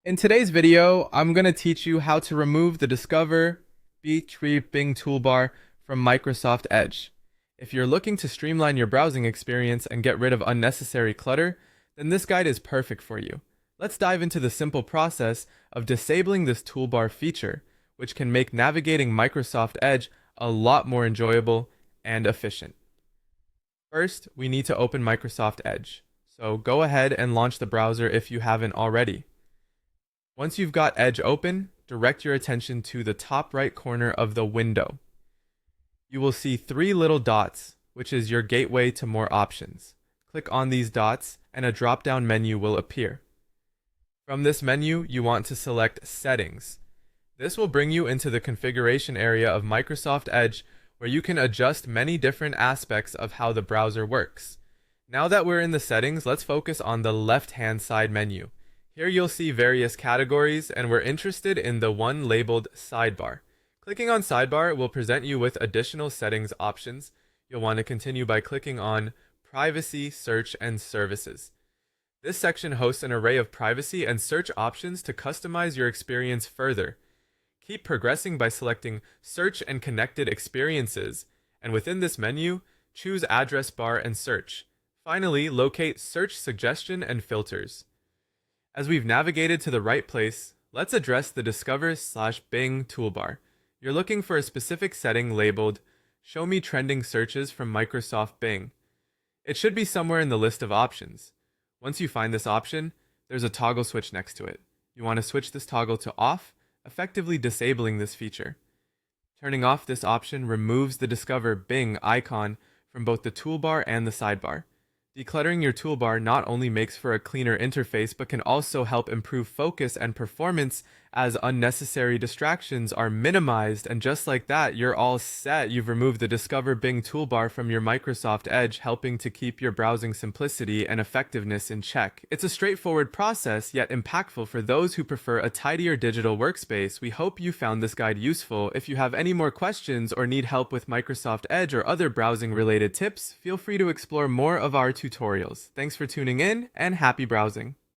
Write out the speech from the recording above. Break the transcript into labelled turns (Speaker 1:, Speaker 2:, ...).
Speaker 1: In today's video, I'm going to teach you how to remove the Discover B3 Bing toolbar from Microsoft Edge. If you're looking to streamline your browsing experience and get rid of unnecessary clutter, then this guide is perfect for you. Let's dive into the simple process of disabling this toolbar feature, which can make navigating Microsoft Edge a lot more enjoyable and efficient. First, we need to open Microsoft Edge. So go ahead and launch the browser if you haven't already. Once you've got Edge open, direct your attention to the top right corner of the window. You will see three little dots, which is your gateway to more options. Click on these dots and a drop-down menu will appear. From this menu, you want to select Settings. This will bring you into the configuration area of Microsoft Edge, where you can adjust many different aspects of how the browser works. Now that we're in the settings, let's focus on the left-hand side menu. Here you'll see various categories, and we're interested in the one labeled Sidebar. Clicking on Sidebar will present you with additional settings options. You'll want to continue by clicking on Privacy, Search, and Services. This section hosts an array of privacy and search options to customize your experience further. Keep progressing by selecting Search and Connected Experiences, and within this menu, choose Address Bar and Search. Finally, locate Search Suggestion and Filters. As we've navigated to the right place, let's address the Discover/Bing toolbar. You're looking for a specific setting labeled Show Me Trending Searches from Microsoft Bing. It should be somewhere in the list of options. Once you find this option, there's a toggle switch next to it. You want to switch this toggle to off, effectively disabling this feature. Turning off this option removes the Discover Bing icon from both the toolbar and the sidebar. Decluttering your toolbar not only makes for a cleaner interface, but can also help improve focus and performance as unnecessary distractions are minimized, and just like that, you're all set. You've removed the Discover Bing toolbar from your Microsoft Edge, helping to keep your browsing simplicity and effectiveness in check. It's a straightforward process, yet impactful for those who prefer a tidier digital workspace. We hope you found this guide useful. If you have any more questions or need help with Microsoft Edge or other browsing-related tips, feel free to explore more of our tutorials. Thanks for tuning in, and happy browsing!